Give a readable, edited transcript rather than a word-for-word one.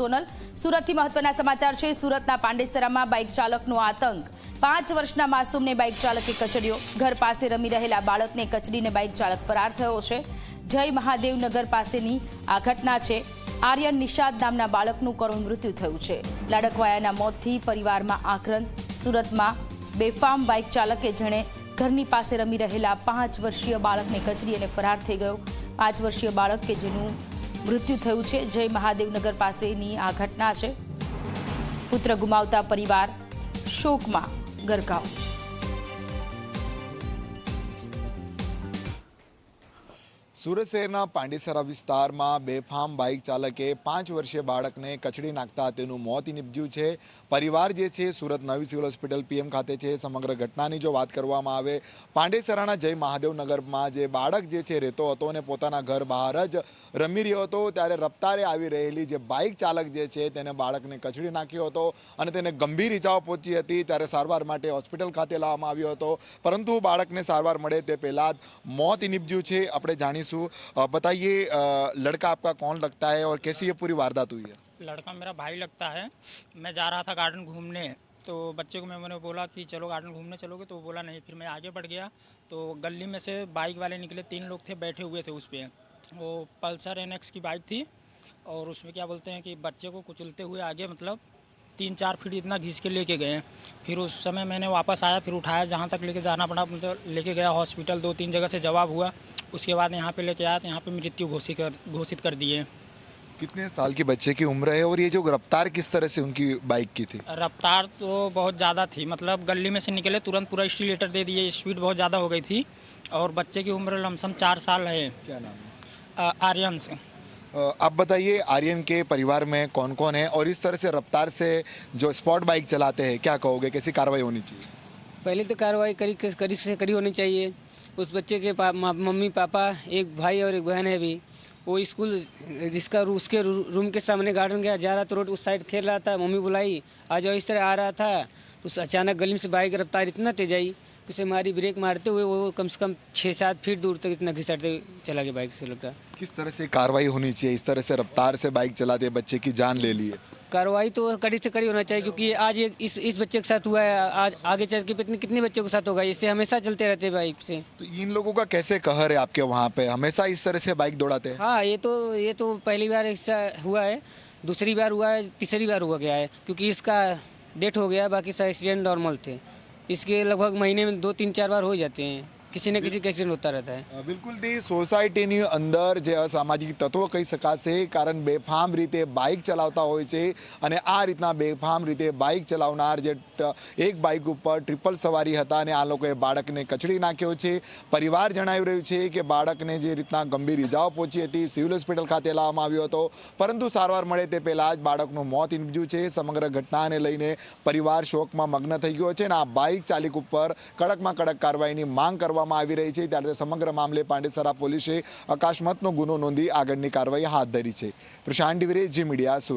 સોનલ। સુરતથી મહત્વના સમાચાર છે। સુરતના પાંડેસરામાં બાઇક ચાલકનો આતંક। 5 વર્ષના માસૂમને બાઇક ચાલકે કચડ્યો। ઘર પાસે રમી રહેલા બાળકને કચડીને બાઇક ચાલક ફરાર થયો છે। જય મહાદેવ નગર પાસેની આ ઘટના છે। આર્યન નિષાદ નામના બાળકનું કરુણ મૃત્યુ થયું છે। લાડકવાયાના મોતથી પરિવારમાં આક્રંદ। સુરતમાં બેફામ બાઇક ચાલકે જેણે ઘરની પાસે રમી રહેલા 5 વર્ષીય બાળકને કચડી અને ફરાર થઈ ગયો। 5 વર્ષીય બાળક કે જેનું મૃત્યુ થયું છે। જય મહાદેવનગર પાસેની આ ઘટના છે। પુત્ર ગુમાવતા પરિવાર શોકમાં ગરકાવ। સુરત શહેરના પાંડેસરા વિસ્તારમાં બેફામ બાઇક ચાલકે 5 વર્ષીય બાળકને કચડી નાખતા તેનું મોત નીપજ્યું છે। પરિવાર જે છે સુરત નવી સિવિલ હોસ્પિટલ પીએમ ખાતે છે। સમગ્ર ઘટનાની જો વાત કરવામાં આવે, પાંડેસરાના જય મહાદેવનગરમાં જે બાળક જે છે રહેતો હતો અને પોતાના ઘર બહાર જ રમી રહ્યો હતો ત્યારે રફતારે આવી રહેલી જે બાઇક ચાલક જે છે તેને બાળકને કચડી નાખ્યો હતો અને તેને ગંભીર ઇજાઓ પહોંચી હતી। ત્યારે સારવાર માટે હોસ્પિટલ ખાતે લાવવામાં આવ્યો હતો, પરંતુ બાળકને સારવાર મળે તે પહેલાં જ મોત નીપજ્યું છે। આપણે જાણીશું। बताइए, लड़का आपका कौन लगता है और कैसी ये पूरी वारदात हुई है? लड़का मेरा भाई लगता है। मैं जा रहा था गार्डन घूमने, तो बच्चे को मैंने बोला कि चलो गार्डन घूमने चलोगे, तो वो बोला नहीं। फिर मैं आगे बढ़ गया तो गली में से बाइक वाले निकले। 3 लोग थे, बैठे हुए थे उस पर। वो पल्सर NX की बाइक थी और उसमें क्या बोलते हैं कि बच्चे को कुचलते हुए आगे मतलब 3-4 फीट इतना घिस के लेके गए। फिर उस समय मैंने वापस आया, फिर उठाया, जहाँ तक लेके जाना पड़ा मतलब लेके गया हॉस्पिटल। 2-3 जगह से जवाब हुआ, उसके बाद यहाँ पे लेके आया तो यहाँ पे मृत्यु घोषित कर दिए। कितने साल के बच्चे की उम्र है और ये जो रफ्तार किस तरह से उनकी बाइक की थी? रफ्तार तो बहुत ज़्यादा थी, मतलब गली में से निकले तुरंत पूरा स्टीलेटर दे दिए। स्पीड बहुत ज़्यादा हो गई थी और बच्चे की उम्र लमसम 4 साल है। क्या नाम है? आर्यन से। आप बताइए, आर्यन के परिवार में कौन कौन है और इस तरह से रफ्तार से जो स्पॉट बाइक चलाते हैं क्या कहोगे, कैसी कार्रवाई होनी चाहिए? पहले तो कार्रवाई कड़ी से कड़ी होनी चाहिए। उस बच्चे के मम्मी पापा, एक भाई और एक बहन है भी। वो स्कूल जिसका उसके रूम के सामने गार्डन गया, जा रहा तो रोड उस साइड खेल रहा था। मम्मी बुलाई, आ जाओ। इस तरह आ रहा था तो अचानक गली में से बाइक रफ्तार इतना तेज आई, उसे मारी। ब्रेक मारते हुए वो कम से कम 6-7 फीट दूर तक इतना घिसटते चला गया बाइक से लपटा। किस तरह से कार्रवाई होनी चाहिए? इस तरह से रफ्तार से बाइक चलाते बच्चे की जान ले ली है। कार्रवाई तो कड़ी से कड़ी होना चाहिए, क्योंकि आज इस बच्चे के साथ हुआ है, आज आगे चल के कितने बच्चों के साथ होगा। इससे हमेशा चलते रहते हैं बाइक से। तो इन लोगों का कैसे कहर है आपके वहाँ पे, हमेशा इस तरह से बाइक दौड़ाते हैं? हाँ, ये तो पहली बार ऐसा हुआ है, दूसरी बार हुआ है, तीसरी बार हुआ गया है, क्योंकि इसका डेथ हो गया। बाकी सब एक्सीडेंट नॉर्मल थे। इसके लगभग महीने में 2-3-4 बार हो जाते हैं, किसी न किसी का एक्सीडेंट होता रहता है। બિલકુલ તે સોસાયટીની અંદર જે અસામાજિક તત્વો કહી શકાશે, કારણ બેફામ રીતે બાઇક ચલાવતા હોય છે અને આ રીતના બેફામ રીતે બાઇક ચલાવનાર જે એક બાઇક ઉપર ટ્રિપલ સવારી હતા અને આ લોકોએ બાળકને કચડી નાખ્યો છે। પરિવાર જણાવી રહ્યું છે કે બાળકને જે રીતના ગંભીર ઇજાઓ પહોંચી હતી, સિવિલ હોસ્પિટલ ખાતે લાવવામાં આવ્યો હતો, પરંતુ સારવાર મળે તે પહેલાં જ બાળકનું મોત નીપજ્યું છે। સમગ્ર ઘટનાને લઈને પરિવાર શોકમાં મગ્ન થઈ ગયો છે અને આ બાઇક ચાલક ઉપર કડકમાં કડક કાર્યવાહીની માંગ કરવામાં આવી રહી છે। ત્યારે સમગ્ર મામલે પાંડેસરા પોલીસે અકસ્માતનો ગુનો નોંધી આગળની કાર્યવાહી હાથ ધરી છે। પ્રશાંત દિવેરે, જી મીડિયા, સુરત।